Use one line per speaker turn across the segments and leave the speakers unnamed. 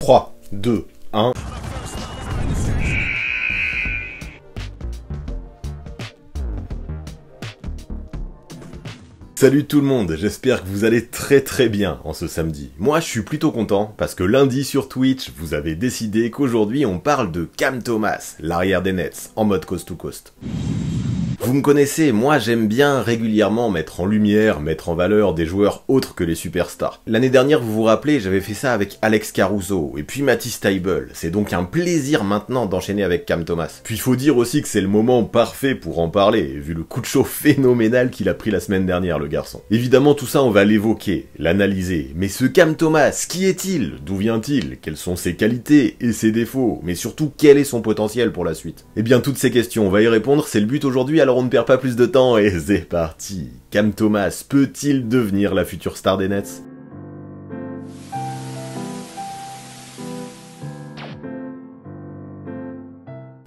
3, 2, 1... Salut tout le monde, j'espère que vous allez très bien en ce samedi. Moi je suis plutôt content parce que lundi sur Twitch, vous avez décidé qu'aujourd'hui on parle de Cam Thomas, l'arrière des Nets, en mode coast to coast. Vous me connaissez, moi j'aime bien régulièrement mettre en lumière, mettre en valeur des joueurs autres que les superstars. L'année dernière, vous vous rappelez, j'avais fait ça avec Alex Caruso et puis Matisse Thybulle. C'est donc un plaisir maintenant d'enchaîner avec Cam Thomas. Puis il faut dire aussi que c'est le moment parfait pour en parler, vu le coup de chaud phénoménal qu'il a pris la semaine dernière, le garçon. Évidemment tout ça on va l'évoquer, l'analyser, mais ce Cam Thomas, qui est-il? D'où vient-il? Quelles sont ses qualités et ses défauts? Mais surtout, quel est son potentiel pour la suite? Eh bien toutes ces questions, on va y répondre, c'est le but aujourd'hui, alors on ne perd pas plus de temps et c'est parti. Cam Thomas peut-il devenir la future star des Nets?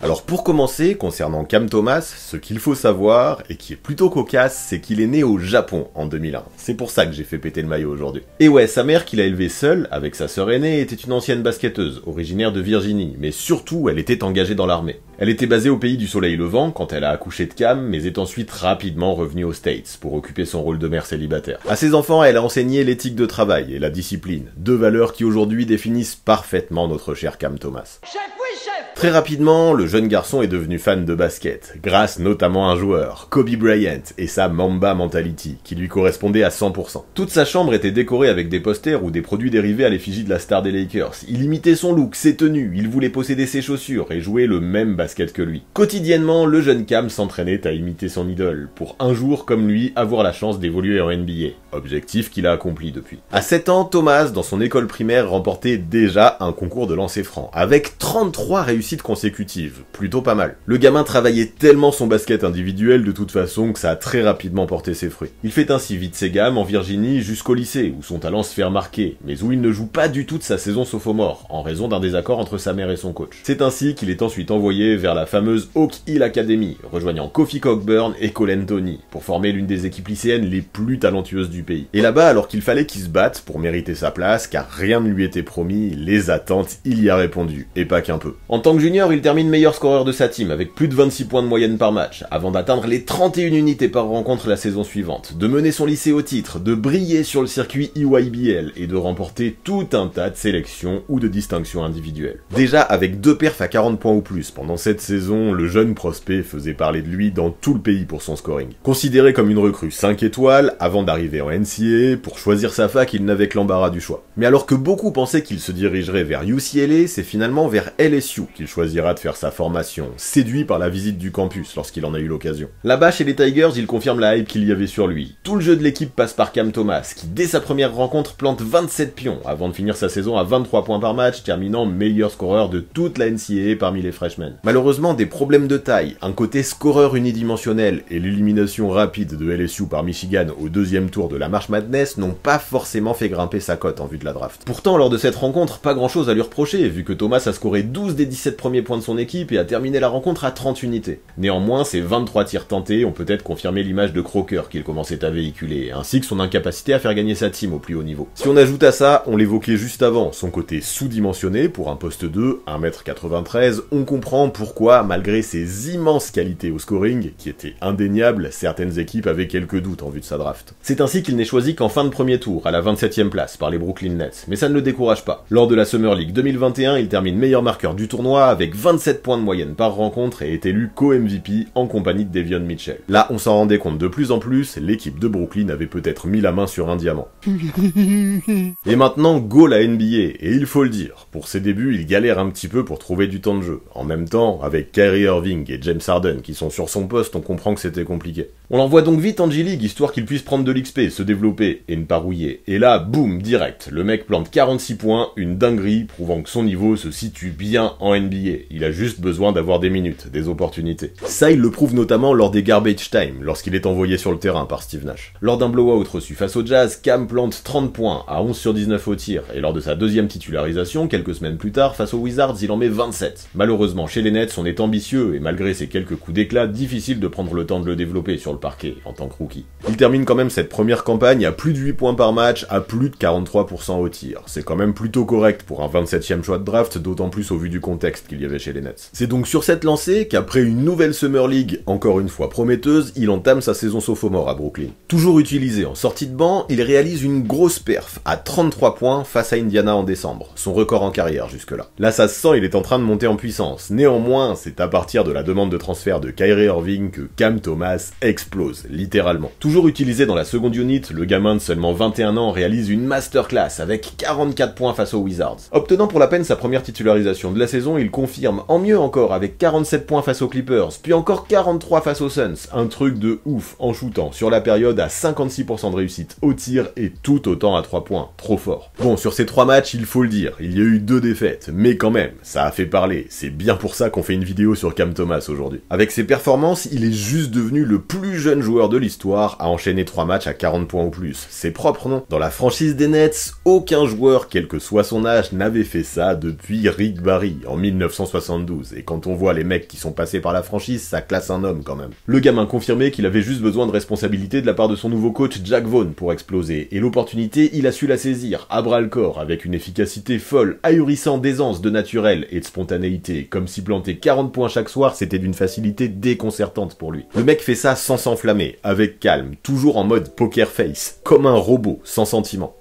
Alors pour commencer, concernant Cam Thomas, ce qu'il faut savoir, et qui est plutôt cocasse, c'est qu'il est né au Japon en 2001. C'est pour ça que j'ai fait péter le maillot aujourd'hui. Et ouais, sa mère qu'il a élevée seule, avec sa sœur aînée, était une ancienne basketteuse, originaire de Virginie, mais surtout elle était engagée dans l'armée. Elle était basée au pays du soleil levant quand elle a accouché de Cam, mais est ensuite rapidement revenue aux States pour occuper son rôle de mère célibataire. À ses enfants, elle a enseigné l'éthique de travail et la discipline, deux valeurs qui aujourd'hui définissent parfaitement notre cher Cam Thomas.
Chef, oui chef!
Très rapidement, le jeune garçon est devenu fan de basket, grâce notamment à un joueur, Kobe Bryant, et sa Mamba Mentality, qui lui correspondait à 100%. Toute sa chambre était décorée avec des posters ou des produits dérivés à l'effigie de la star des Lakers. Il imitait son look, ses tenues, il voulait posséder ses chaussures et jouer le même basket que lui. Quotidiennement, le jeune Cam s'entraînait à imiter son idole, pour un jour, comme lui, avoir la chance d'évoluer en NBA. Objectif qu'il a accompli depuis. À 7 ans, Thomas, dans son école primaire, remportait déjà un concours de lancer franc, avec 33 réussites consécutives, plutôt pas mal. Le gamin travaillait tellement son basket individuel de toute façon que ça a très rapidement porté ses fruits. Il fait ainsi vite ses gammes en Virginie jusqu'au lycée, où son talent se fait remarquer, mais où il ne joue pas du tout de sa saison sophomore, en raison d'un désaccord entre sa mère et son coach. C'est ainsi qu'il est ensuite envoyé vers la fameuse Oak Hill Academy, rejoignant Kofi Cockburn et Cole Anthony, pour former l'une des équipes lycéennes les plus talentueuses du pays. Et là-bas, alors qu'il fallait qu'il se batte pour mériter sa place, car rien ne lui était promis, les attentes, il y a répondu, et pas qu'un peu. En tant que junior, il termine meilleur scoreur de sa team, avec plus de 26 points de moyenne par match, avant d'atteindre les 31 unités par rencontre la saison suivante, de mener son lycée au titre, de briller sur le circuit EYBL, et de remporter tout un tas de sélections ou de distinctions individuelles. Déjà, avec 2 perfs à 40 points ou plus, pendant cette saison, le jeune prospect faisait parler de lui dans tout le pays pour son scoring. Considéré comme une recrue 5 étoiles, avant d'arriver en NCAA, pour choisir sa fac, il n'avait que l'embarras du choix. Mais alors que beaucoup pensaient qu'il se dirigerait vers UCLA, c'est finalement vers LSU qu'il choisira de faire sa formation, séduit par la visite du campus lorsqu'il en a eu l'occasion. Là-bas, chez les Tigers, il confirme la hype qu'il y avait sur lui. Tout le jeu de l'équipe passe par Cam Thomas, qui dès sa première rencontre plante 27 pions, avant de finir sa saison à 23 points par match, terminant meilleur scoreur de toute la NCAA parmi les freshmen. Malheureusement, des problèmes de taille, un côté scoreur unidimensionnel et l'élimination rapide de LSU par Michigan au deuxième tour de la March Madness n'ont pas forcément fait grimper sa cote en vue de la draft. Pourtant, lors de cette rencontre, pas grand chose à lui reprocher, vu que Thomas a scoré 12 des 17 premiers points de son équipe et a terminé la rencontre à 30 unités. Néanmoins, ses 23 tirs tentés ont peut-être confirmé l'image de croqueur qu'il commençait à véhiculer, ainsi que son incapacité à faire gagner sa team au plus haut niveau. Si on ajoute à ça, on l'évoquait juste avant, son côté sous-dimensionné pour un poste 2, 1m93, on comprend pourquoi, malgré ses immenses qualités au scoring, qui étaient indéniables, certaines équipes avaient quelques doutes en vue de sa draft. C'est ainsi qu'il n'est choisi qu'en fin de premier tour, à la 27e place, par les Brooklyn Nets, mais ça ne le décourage pas. Lors de la Summer League 2021, il termine meilleur marqueur du tournoi avec 27 points de moyenne par rencontre et est élu co-MVP en compagnie de Davion Mitchell. Là, on s'en rendait compte de plus en plus, l'équipe de Brooklyn avait peut-être mis la main sur un diamant. Et maintenant, go la NBA, et il faut le dire, pour ses débuts, il galère un petit peu pour trouver du temps de jeu. En même temps, avec Kyrie Irving et James Harden qui sont sur son poste, on comprend que c'était compliqué. On l'envoie donc vite en G-League, histoire qu'il puisse prendre de l'XP, se développer et ne pas rouiller. Et là, boum, direct, le mec plante 46 points, une dinguerie, prouvant que son niveau se situe bien en NBA. Il a juste besoin d'avoir des minutes, des opportunités. Ça, il le prouve notamment lors des garbage time, lorsqu'il est envoyé sur le terrain par Steve Nash. Lors d'un blowout reçu face au Jazz, Cam plante 30 points, à 11 sur 19 au tir, et lors de sa deuxième titularisation, quelques semaines plus tard, face aux Wizards, il en met 27. Malheureusement, chez les Nets, Nets, on est ambitieux, et malgré ses quelques coups d'éclat, difficile de prendre le temps de le développer sur le parquet, en tant que rookie. Il termine quand même cette première campagne à plus de 8 points par match, à plus de 43% au tir. C'est quand même plutôt correct pour un 27e choix de draft, d'autant plus au vu du contexte qu'il y avait chez les Nets. C'est donc sur cette lancée qu'après une nouvelle Summer League, encore une fois prometteuse, il entame sa saison sophomore à Brooklyn. Toujours utilisé en sortie de banc, il réalise une grosse perf, à 33 points face à Indiana en décembre, son record en carrière jusque-là. Là ça se sent, il est en train de monter en puissance. Néanmoins, c'est à partir de la demande de transfert de Kyrie Irving que Cam Thomas explose, littéralement. Toujours utilisé dans la seconde unit, le gamin de seulement 21 ans réalise une masterclass avec 44 points face aux Wizards. Obtenant pour la peine sa première titularisation de la saison, il confirme en mieux encore avec 47 points face aux Clippers, puis encore 43 face aux Suns, un truc de ouf en shootant sur la période à 56% de réussite au tir et tout autant à 3 points, trop fort. Bon, sur ces 3 matchs, il faut le dire, il y a eu 2 défaites, mais quand même, ça a fait parler, c'est bien pour ça qu'on fait une vidéo sur Cam Thomas aujourd'hui. Avec ses performances, il est juste devenu le plus jeune joueur de l'histoire à enchaîner 3 matchs à 40 points ou plus. C'est propre, non? Dans la franchise des Nets, aucun joueur, quel que soit son âge, n'avait fait ça depuis Rick Barry, en 1972, et quand on voit les mecs qui sont passés par la franchise, ça classe un homme quand même. Le gamin confirmait qu'il avait juste besoin de responsabilité de la part de son nouveau coach Jack Vaughn pour exploser, et l'opportunité, il a su la saisir, à bras le corps, avec une efficacité folle, ahurissant d'aisance, de naturel et de spontanéité, comme si planter 40 points chaque soir, c'était d'une facilité déconcertante pour lui. Le mec fait ça sans s'enflammer, avec calme, toujours en mode poker face, comme un robot, sans sentiment.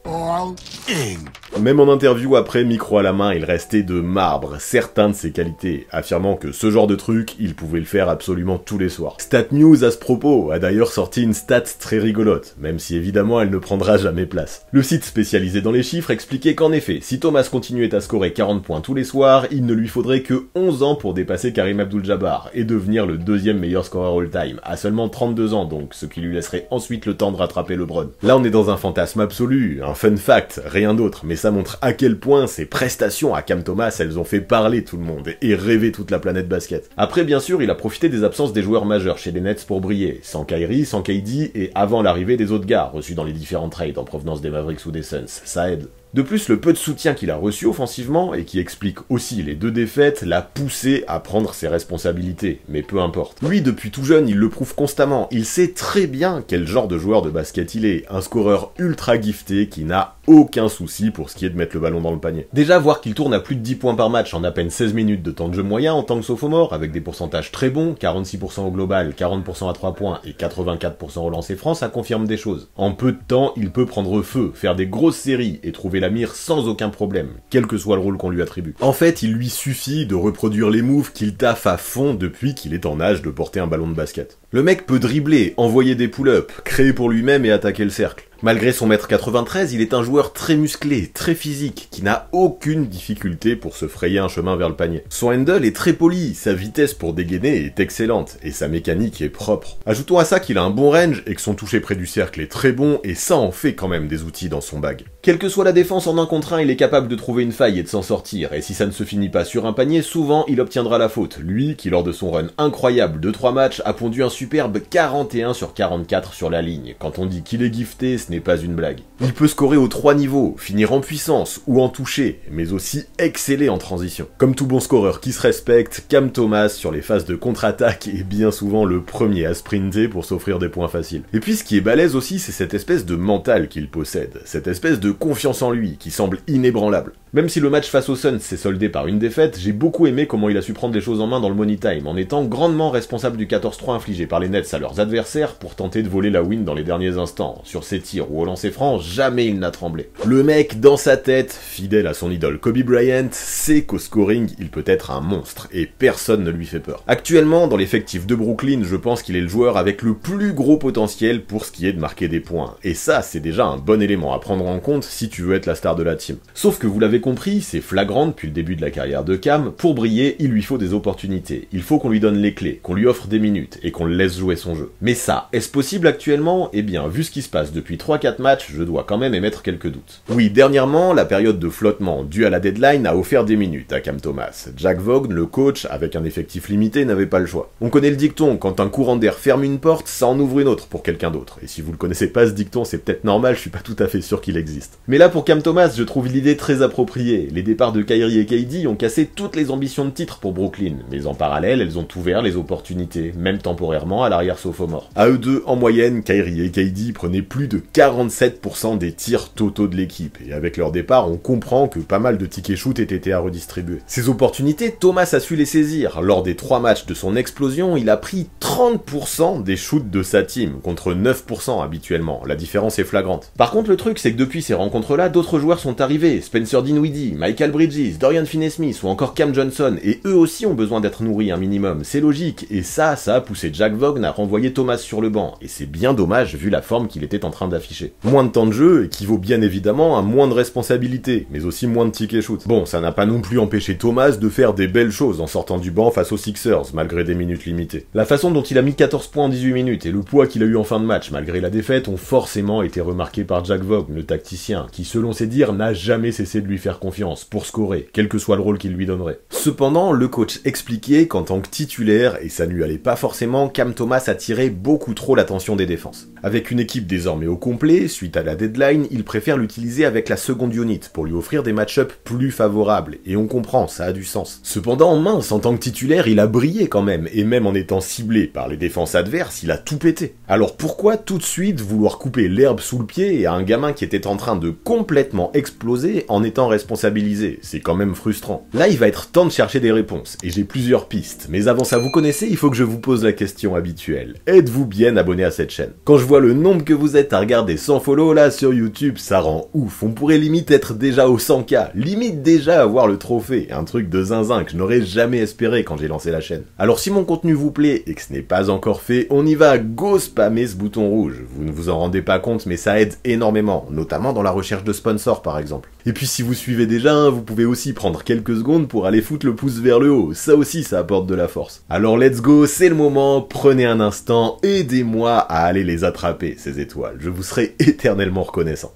Même en interview après, micro à la main, il restait de marbre certains de ses qualités, affirmant que ce genre de truc, il pouvait le faire absolument tous les soirs. StatNews à ce propos a d'ailleurs sorti une stat très rigolote, même si évidemment elle ne prendra jamais place. Le site spécialisé dans les chiffres expliquait qu'en effet, si Thomas continuait à scorer 40 points tous les soirs, il ne lui faudrait que 11 ans pour dépasser Karim Abdul-Jabbar et devenir le deuxième meilleur scoreur all-time, à seulement 32 ans donc, ce qui lui laisserait ensuite le temps de rattraper LeBron. Là on est dans un fantasme absolu, un fun fact, rien d'autre, mais ça montre à quel point ses prestations à Cam Thomas, elles ont fait parler tout le monde et rêver toute la planète basket. Après bien sûr, il a profité des absences des joueurs majeurs chez les Nets pour briller, sans Kyrie, sans KD et avant l'arrivée des autres gars reçus dans les différents trades en provenance des Mavericks ou des Suns, ça aide. De plus, le peu de soutien qu'il a reçu offensivement, et qui explique aussi les 2 défaites, l'a poussé à prendre ses responsabilités, mais peu importe. Lui, depuis tout jeune, il le prouve constamment, il sait très bien quel genre de joueur de basket il est, un scoreur ultra gifté qui n'a aucun souci pour ce qui est de mettre le ballon dans le panier. Déjà, voir qu'il tourne à plus de 10 points par match en à peine 16 minutes de temps de jeu moyen en tant que sophomore, avec des pourcentages très bons, 46% au global, 40% à 3 points et 84% au lancer franc, ça confirme des choses. En peu de temps, il peut prendre feu, faire des grosses séries et trouver la mire sans aucun problème, quel que soit le rôle qu'on lui attribue. En fait, il lui suffit de reproduire les moves qu'il taffe à fond depuis qu'il est en âge de porter un ballon de basket. Le mec peut dribbler, envoyer des pull-ups, créer pour lui-même et attaquer le cercle. Malgré son mètre 93, il est un joueur très musclé, très physique, qui n'a aucune difficulté pour se frayer un chemin vers le panier. Son handle est très poli, sa vitesse pour dégainer est excellente, et sa mécanique est propre. Ajoutons à ça qu'il a un bon range, et que son toucher près du cercle est très bon, et ça en fait quand même des outils dans son bag. Quelle que soit la défense en 1 contre 1, il est capable de trouver une faille et de s'en sortir, et si ça ne se finit pas sur un panier, souvent il obtiendra la faute. Lui, qui lors de son run incroyable de 3 matchs, a pondu un superbe 41 sur 44 sur la ligne. Quand on dit qu'il est gifté, ce n'est pas une blague. Il peut scorer aux 3 niveaux, finir en puissance ou en toucher, mais aussi exceller en transition. Comme tout bon scoreur qui se respecte, Cam Thomas sur les phases de contre-attaque est bien souvent le premier à sprinter pour s'offrir des points faciles. Et puis ce qui est balèze aussi, c'est cette espèce de mental qu'il possède, cette espèce de confiance en lui qui semble inébranlable. Même si le match face aux Suns s'est soldé par une défaite, j'ai beaucoup aimé comment il a su prendre les choses en main dans le money time, en étant grandement responsable du 14-3 infligé par les Nets à leurs adversaires pour tenter de voler la win dans les derniers instants. Sur ses tirs ou au lancer franc, jamais il n'a tremblé. Le mec, dans sa tête, fidèle à son idole Kobe Bryant, sait qu'au scoring, il peut être un monstre, et personne ne lui fait peur. Actuellement, dans l'effectif de Brooklyn, je pense qu'il est le joueur avec le plus gros potentiel pour ce qui est de marquer des points, et ça, c'est déjà un bon élément à prendre en compte si tu veux être la star de la team. Sauf que vous l'avez compris, c'est flagrant depuis le début de la carrière de Cam, pour briller, il lui faut des opportunités, il faut qu'on lui donne les clés, qu'on lui offre des minutes, et qu'on le laisse jouer son jeu. Mais ça, est-ce possible actuellement? Eh bien, vu ce qui se passe depuis 3-4 matchs, je dois quand même émettre quelques doutes. Oui, dernièrement, la période de flottement due à la deadline a offert des minutes à Cam Thomas. Jack Vaughn, le coach, avec un effectif limité, n'avait pas le choix. On connaît le dicton, quand un courant d'air ferme une porte, ça en ouvre une autre pour quelqu'un d'autre. Et si vous le connaissez pas ce dicton, c'est peut-être normal, je suis pas tout à fait sûr qu'il existe. Mais là, pour Cam Thomas, je trouve l'idée très appropriée. inapproprié. Les départs de Kyrie et KD ont cassé toutes les ambitions de titre pour Brooklyn, mais en parallèle, elles ont ouvert les opportunités, même temporairement à l'arrière sophomore. À eux deux, en moyenne, Kyrie et KD prenaient plus de 47% des tirs totaux de l'équipe, et avec leur départ, on comprend que pas mal de tickets shoot aient été à redistribuer. Ces opportunités, Thomas a su les saisir. Lors des 3 matchs de son explosion, il a pris 30% des shoots de sa team, contre 9% habituellement. La différence est flagrante. Par contre, le truc, c'est que depuis ces rencontres-là, d'autres joueurs sont arrivés. Spencer Dinwiddie, Michael Bridges, Dorian Finney-Smith ou encore Cam Johnson, et eux aussi ont besoin d'être nourris un minimum. C'est logique, et ça a poussé Jack Vaughn à renvoyer Thomas sur le banc, et c'est bien dommage vu la forme qu'il était en train d'afficher. Moins de temps de jeu équivaut bien évidemment à moins de responsabilités, mais aussi moins de tickets shoot. Bon, ça n'a pas non plus empêché Thomas de faire des belles choses en sortant du banc face aux Sixers, malgré des minutes limitées. La façon dont il a mis 14 points en 18 minutes et le poids qu'il a eu en fin de match, malgré la défaite, ont forcément été remarqués par Jack Vaughn, le tacticien, qui selon ses dires n'a jamais cessé de lui faire confiance pour scorer, quel que soit le rôle qu'il lui donnerait. Cependant, le coach expliquait qu'en tant que titulaire, et ça ne lui allait pas forcément, Cam Thomas attirait beaucoup trop l'attention des défenses. Avec une équipe désormais au complet, suite à la deadline, il préfère l'utiliser avec la seconde unit pour lui offrir des match-ups plus favorables, et on comprend, ça a du sens. Cependant, mince, en tant que titulaire, il a brillé quand même, et même en étant ciblé par les défenses adverses, il a tout pété. Alors pourquoi tout de suite vouloir couper l'herbe sous le pied à un gamin qui était en train de complètement exploser en étant responsabilisé? C'est quand même frustrant. Là, il va être temps de chercher des réponses, et j'ai plusieurs pistes, mais avant ça, vous connaissez, il faut que je vous pose la question habituelle. Êtes-vous bien abonné à cette chaîne? Quand je vois le nombre que vous êtes à regarder sans follow là sur YouTube, ça rend ouf. On pourrait limite être déjà au 100K, limite déjà avoir le trophée, un truc de zinzin que je n'aurais jamais espéré quand j'ai lancé la chaîne. Alors si mon contenu vous plaît et que ce n'est pas encore fait, on y va, go spammer ce bouton rouge. Vous ne vous en rendez pas compte, mais ça aide énormément, notamment dans la recherche de sponsors par exemple. Et puis si vous suivez déjà, vous pouvez aussi prendre quelques secondes pour aller foutre le pouce vers le haut, ça aussi ça apporte de la force. Alors let's go, c'est le moment, prenez un instant, aidez-moi à aller les attraper, ces étoiles, je vous serai éternellement reconnaissant.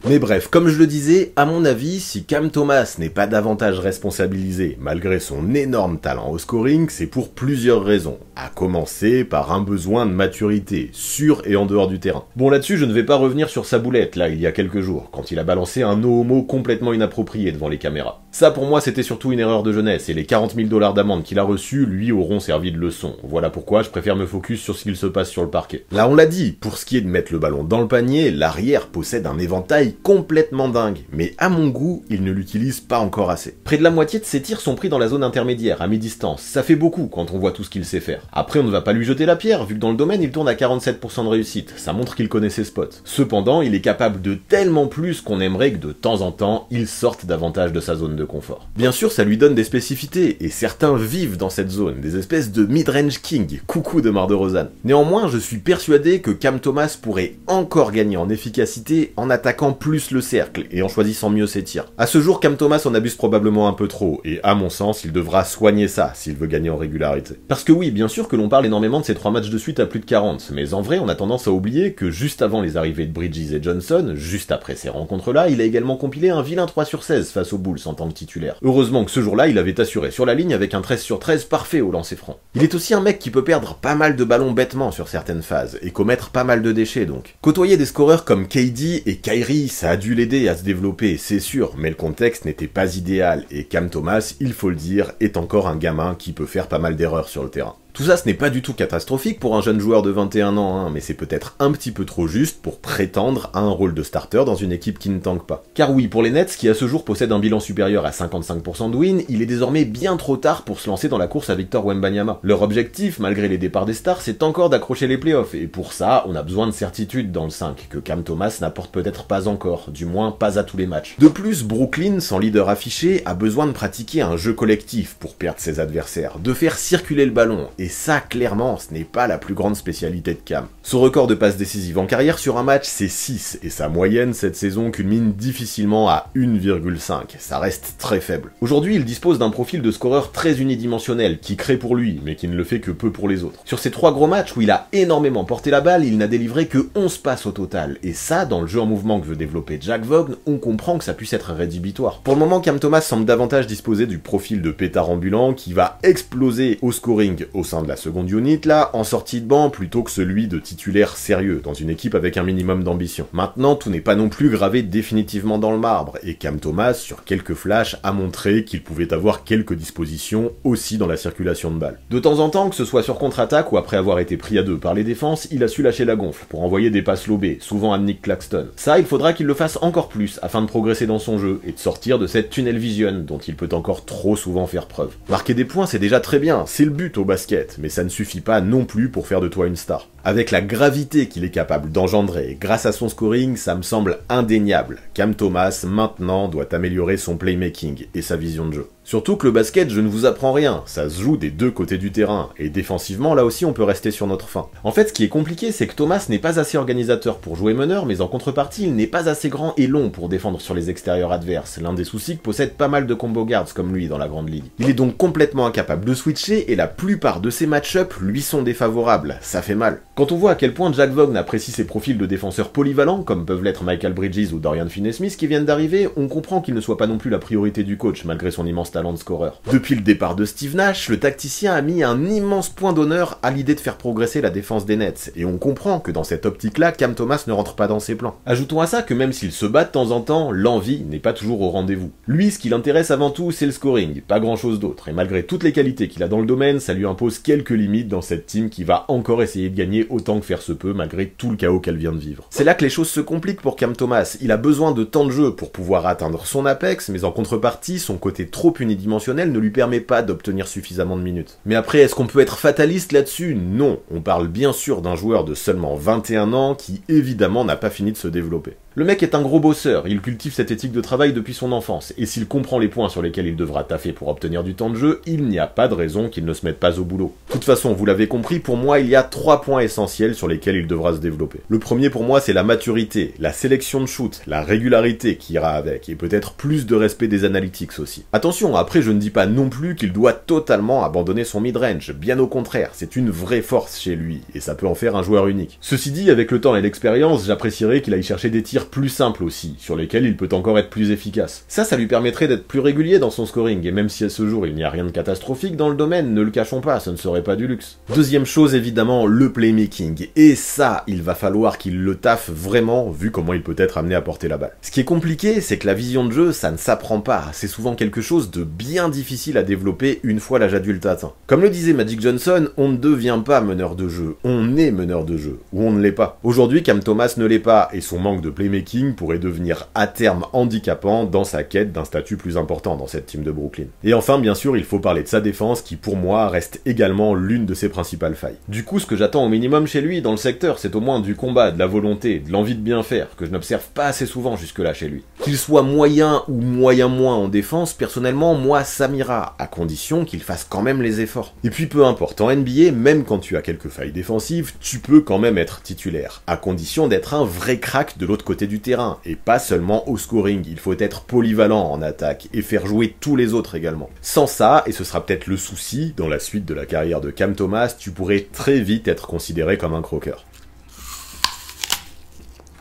Mais bref, comme je le disais, à mon avis, si Cam Thomas n'est pas davantage responsabilisé, malgré son énorme talent au scoring, c'est pour plusieurs raisons. À commencer par un besoin de maturité, sur et en dehors du terrain. Bon là-dessus, je ne vais pas revenir sur sa boulette, là, il y a quelques jours, quand il a balancé un no homo complètement inapproprié devant les caméras. Ça, pour moi, c'était surtout une erreur de jeunesse, et les 40 000 $ d'amende qu'il a reçus, lui, auront servi de leçon. Voilà pourquoi je préfère me focus sur ce qu'il se passe sur le parquet. Là, on l'a dit, pour ce qui est de mettre le ballon dans le panier, l'arrière possède un éventail complètement dingue, mais à mon goût, il ne l'utilise pas encore assez. Près de la moitié de ses tirs sont pris dans la zone intermédiaire, à mi-distance. Ça fait beaucoup quand on voit tout ce qu'il sait faire. Après, on ne va pas lui jeter la pierre, vu que dans le domaine, il tourne à 47% de réussite. Ça montre qu'il connaît ses spots. Cependant, il est capable de tellement plus qu'on aimerait que de temps en temps, il sorte davantage de sa zone de confort. Bien sûr, ça lui donne des spécificités, et certains vivent dans cette zone, des espèces de mid-range king, coucou de Mar de Rosanne. Néanmoins, je suis persuadé que Cam Thomas pourrait encore gagner en efficacité en attaquant plus le cercle et en choisissant mieux ses tirs. À ce jour, Cam Thomas en abuse probablement un peu trop, et à mon sens, il devra soigner ça s'il veut gagner en régularité. Parce que oui, bien sûr que l'on parle énormément de ces 3 matchs de suite à plus de 40, mais en vrai, on a tendance à oublier que juste avant les arrivées de Bridges et Johnson, juste après ces rencontres-là, il a également compilé un vilain 3 sur 16 face aux Bulls en tant que titulaire. Heureusement que ce jour-là, il avait assuré sur la ligne avec un 13 sur 13 parfait au lancer franc. Il est aussi un mec qui peut perdre pas mal de ballons bêtement sur certaines phases, et commettre pas mal de déchets donc. Côtoyer des scoreurs comme KD et Kyrie, ça a dû l'aider à se développer, c'est sûr, mais le contexte n'était pas idéal, et Cam Thomas, il faut le dire, est encore un gamin qui peut faire pas mal d'erreurs sur le terrain. Tout ça, ce n'est pas du tout catastrophique pour un jeune joueur de 21 ans, hein, mais c'est peut-être un petit peu trop juste pour prétendre à un rôle de starter dans une équipe qui ne tanque pas. Car oui, pour les Nets, qui à ce jour possèdent un bilan supérieur à 55% de win, il est désormais bien trop tard pour se lancer dans la course à Victor Wembanyama. Leur objectif, malgré les départs des stars, c'est encore d'accrocher les playoffs, et pour ça, on a besoin de certitude dans le 5, que Cam Thomas n'apporte peut-être pas encore, du moins pas à tous les matchs. De plus, Brooklyn, sans leader affiché, a besoin de pratiquer un jeu collectif pour perdre ses adversaires, de faire circuler le ballon, et ça, clairement, ce n'est pas la plus grande spécialité de Cam. Son record de passes décisives en carrière sur un match, c'est 6, et sa moyenne cette saison culmine difficilement à 1,5. Ça reste très faible. Aujourd'hui, il dispose d'un profil de scoreur très unidimensionnel, qui crée pour lui, mais qui ne le fait que peu pour les autres. Sur ces 3 gros matchs où il a énormément porté la balle, il n'a délivré que 11 passes au total, et ça, dans le jeu en mouvement que veut développer Jack Vaughn, on comprend que ça puisse être rédhibitoire. Pour le moment, Cam Thomas semble davantage disposer du profil de pétard ambulant qui va exploser au scoring au sein sein de la seconde unit là, en sortie de banc, plutôt que celui de titulaire sérieux, dans une équipe avec un minimum d'ambition. Maintenant, tout n'est pas non plus gravé définitivement dans le marbre, et Cam Thomas, sur quelques flashs, a montré qu'il pouvait avoir quelques dispositions aussi dans la circulation de balles. De temps en temps, que ce soit sur contre-attaque ou après avoir été pris à deux par les défenses, il a su lâcher la gonfle pour envoyer des passes lobées, souvent à Nick Claxton. Ça, il faudra qu'il le fasse encore plus afin de progresser dans son jeu et de sortir de cette tunnel vision dont il peut encore trop souvent faire preuve. Marquer des points, c'est déjà très bien, c'est le but au basket, mais ça ne suffit pas non plus pour faire de toi une star. Avec la gravité qu'il est capable d'engendrer grâce à son scoring, ça me semble indéniable. Cam Thomas, maintenant, doit améliorer son playmaking et sa vision de jeu. Surtout que le basket, je ne vous apprends rien, ça se joue des deux côtés du terrain, et défensivement, là aussi, on peut rester sur notre faim. En fait, ce qui est compliqué, c'est que Thomas n'est pas assez organisateur pour jouer meneur, mais en contrepartie, il n'est pas assez grand et long pour défendre sur les extérieurs adverses, l'un des soucis que possède pas mal de combo guards comme lui dans la grande ligue. Il est donc complètement incapable de switcher, et la plupart de ses match-ups lui sont défavorables, ça fait mal. Quand on voit à quel point Jack Vaughn apprécie ses profils de défenseurs polyvalents, comme peuvent l'être Michael Bridges ou Dorian Finney-Smith qui viennent d'arriver, on comprend qu'il ne soit pas non plus la priorité du coach, malgré son immense talent de scoreur. Depuis le départ de Steve Nash, le tacticien a mis un immense point d'honneur à l'idée de faire progresser la défense des Nets, et on comprend que dans cette optique-là, Cam Thomas ne rentre pas dans ses plans. Ajoutons à ça que même s'il se bat de temps en temps, l'envie n'est pas toujours au rendez-vous. Lui, ce qui l'intéresse avant tout, c'est le scoring, pas grand-chose d'autre, et malgré toutes les qualités qu'il a dans le domaine, ça lui impose quelques limites dans cette team qui va encore essayer de gagner autant que faire se peut, malgré tout le chaos qu'elle vient de vivre. C'est là que les choses se compliquent pour Cam Thomas, il a besoin de temps de jeu pour pouvoir atteindre son apex, mais en contrepartie, son côté trop unidimensionnel ne lui permet pas d'obtenir suffisamment de minutes. Mais après, est-ce qu'on peut être fataliste là-dessus? Non, on parle bien sûr d'un joueur de seulement 21 ans qui évidemment n'a pas fini de se développer. Le mec est un gros bosseur, il cultive cette éthique de travail depuis son enfance, et s'il comprend les points sur lesquels il devra taffer pour obtenir du temps de jeu, il n'y a pas de raison qu'il ne se mette pas au boulot. De toute façon, vous l'avez compris, pour moi, il y a 3 points essentiels sur lesquels il devra se développer. Le premier pour moi, c'est la maturité, la sélection de shoot, la régularité qui ira avec, et peut-être plus de respect des analytics aussi. Attention, après je ne dis pas non plus qu'il doit totalement abandonner son mid-range, bien au contraire, c'est une vraie force chez lui, et ça peut en faire un joueur unique. Ceci dit, avec le temps et l'expérience, j'apprécierais qu'il aille chercher des tirs plus simples aussi, sur lesquels il peut encore être plus efficace. Ça lui permettrait d'être plus régulier dans son scoring, et même si à ce jour il n'y a rien de catastrophique dans le domaine, ne le cachons pas, ce ne serait pas du luxe. Deuxième chose évidemment, le playmaking, et ça, il va falloir qu'il le taffe vraiment, vu comment il peut être amené à porter la balle. Ce qui est compliqué, c'est que la vision de jeu, ça ne s'apprend pas, c'est souvent quelque chose de bien difficile à développer une fois l'âge adulte atteint. Comme le disait Magic Johnson, on ne devient pas meneur de jeu, on est meneur de jeu, ou on ne l'est pas. Aujourd'hui, Cam Thomas ne l'est pas, et son manque de playmaking pourrait devenir à terme handicapant dans sa quête d'un statut plus important dans cette team de Brooklyn. Et enfin, bien sûr, il faut parler de sa défense qui, pour moi, reste également l'une de ses principales failles. Du coup, ce que j'attends au minimum chez lui, dans le secteur, c'est au moins du combat, de la volonté, de l'envie de bien faire, que je n'observe pas assez souvent jusque-là chez lui. Qu'il soit moyen ou moyen moins en défense, personnellement, moi, ça m'ira, à condition qu'il fasse quand même les efforts. Et puis, peu importe, en NBA, même quand tu as quelques failles défensives, tu peux quand même être titulaire, à condition d'être un vrai crack de l'autre côté du terrain, et pas seulement au scoring, il faut être polyvalent en attaque, et faire jouer tous les autres également. Sans ça, et ce sera peut-être le souci, dans la suite de la carrière de Cam Thomas, tu pourrais très vite être considéré comme un croqueur.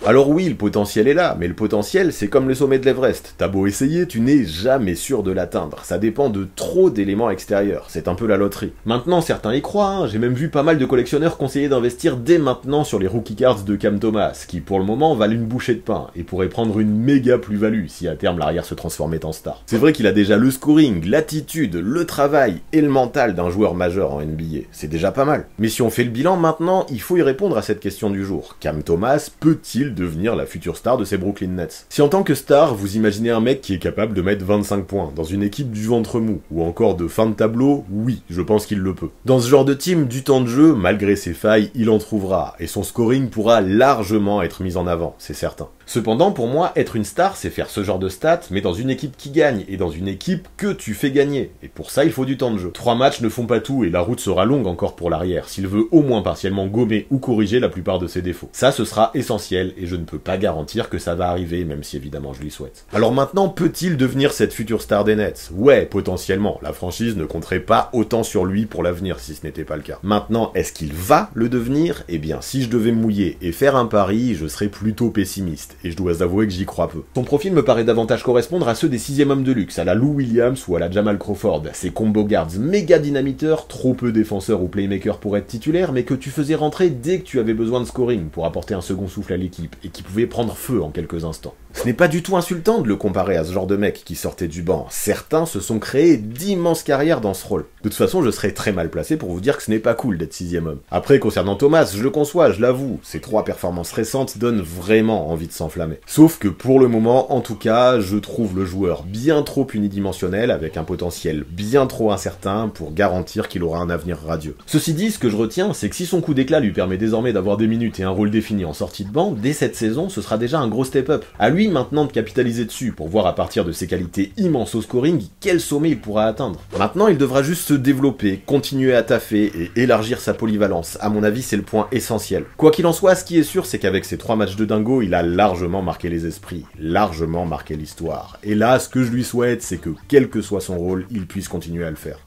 Alors oui, le potentiel est là, mais le potentiel, c'est comme le sommet de l'Everest. T'as beau essayer, tu n'es jamais sûr de l'atteindre. Ça dépend de trop d'éléments extérieurs. C'est un peu la loterie. Maintenant, certains y croient, hein. J'ai même vu pas mal de collectionneurs conseiller d'investir dès maintenant sur les rookie cards de Cam Thomas, qui pour le moment valent une bouchée de pain, et pourraient prendre une méga plus-value si à terme l'arrière se transformait en star. C'est vrai qu'il a déjà le scoring, l'attitude, le travail et le mental d'un joueur majeur en NBA. C'est déjà pas mal. Mais si on fait le bilan maintenant, il faut y répondre à cette question du jour. Cam Thomas peut-il devenir la future star de ces Brooklyn Nets? Si en tant que star, vous imaginez un mec qui est capable de mettre 25 points dans une équipe du ventre mou, ou encore de fin de tableau, oui, je pense qu'il le peut. Dans ce genre de team, du temps de jeu, malgré ses failles, il en trouvera, et son scoring pourra largement être mis en avant, c'est certain. Cependant, pour moi, être une star, c'est faire ce genre de stats, mais dans une équipe qui gagne, et dans une équipe que tu fais gagner. Et pour ça, il faut du temps de jeu. 3 matchs ne font pas tout, et la route sera longue encore pour l'arrière, s'il veut au moins partiellement gommer ou corriger la plupart de ses défauts. Ça, ce sera essentiel, et je ne peux pas garantir que ça va arriver, même si évidemment je lui souhaite. Alors maintenant, peut-il devenir cette future star des Nets? Ouais, potentiellement. La franchise ne compterait pas autant sur lui pour l'avenir, si ce n'était pas le cas. Maintenant, est-ce qu'il va le devenir? Eh bien, si je devais mouiller et faire un pari, je serais plutôt pessimiste. basket, et je dois avouer que j'y crois peu. Son profil me paraît davantage correspondre à ceux des 6e hommes de luxe, à la Lou Williams ou à la Jamal Crawford, ces combo guards méga dynamiteurs, trop peu défenseurs ou playmakers pour être titulaires, mais que tu faisais rentrer dès que tu avais besoin de scoring pour apporter un second souffle à l'équipe, et qui pouvait prendre feu en quelques instants. Ce n'est pas du tout insultant de le comparer à ce genre de mec qui sortait du banc. Certains se sont créés d'immenses carrières dans ce rôle. De toute façon, je serais très mal placé pour vous dire que ce n'est pas cool d'être 6e homme. Après, concernant Thomas, je le conçois, je l'avoue, ses 3 performances récentes donnent vraiment envie de s'enflammer. Sauf que pour le moment, en tout cas, je trouve le joueur bien trop unidimensionnel, avec un potentiel bien trop incertain pour garantir qu'il aura un avenir radieux. Ceci dit, ce que je retiens, c'est que si son coup d'éclat lui permet désormais d'avoir des minutes et un rôle défini en sortie de banc, dès cette saison, ce sera déjà un gros step-up. À lui maintenant de capitaliser dessus pour voir à partir de ses qualités immenses au scoring quel sommet il pourra atteindre. Maintenant, il devra juste se développer, continuer à taffer et élargir sa polyvalence. À mon avis, c'est le point essentiel. Quoi qu'il en soit, ce qui est sûr, c'est qu'avec ses 3 matchs de dingo, il a largement marqué les esprits, largement marqué l'histoire. Et là, ce que je lui souhaite, c'est que quel que soit son rôle, il puisse continuer à le faire.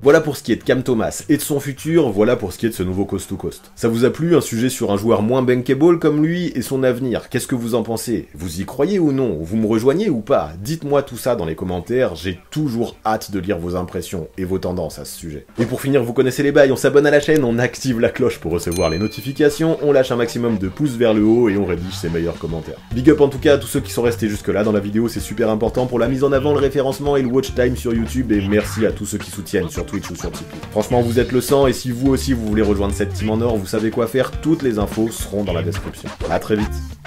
Voilà pour ce qui est de Cam Thomas et de son futur, voilà pour ce qui est de ce nouveau coast to coast. Ça vous a plu, un sujet sur un joueur moins bankable comme lui et son avenir? Qu'est-ce que vous en pensez? Vous y croyez ou non? Vous me rejoignez ou pas? Dites-moi tout ça dans les commentaires, j'ai toujours hâte de lire vos impressions et vos tendances à ce sujet. Et pour finir, vous connaissez les bails, on s'abonne à la chaîne, on active la cloche pour recevoir les notifications, on lâche un maximum de pouces vers le haut et on rédige ses meilleurs commentaires. Big up en tout cas à tous ceux qui sont restés jusque là dans la vidéo, c'est super important pour la mise en avant, le référencement et le watch time sur YouTube, et merci à tous ceux qui soutiennent sur Twitch ou sur Tipeee. Franchement, vous êtes le sang, et si vous aussi vous voulez rejoindre cette team en or, vous savez quoi faire, toutes les infos seront dans la description. A très vite.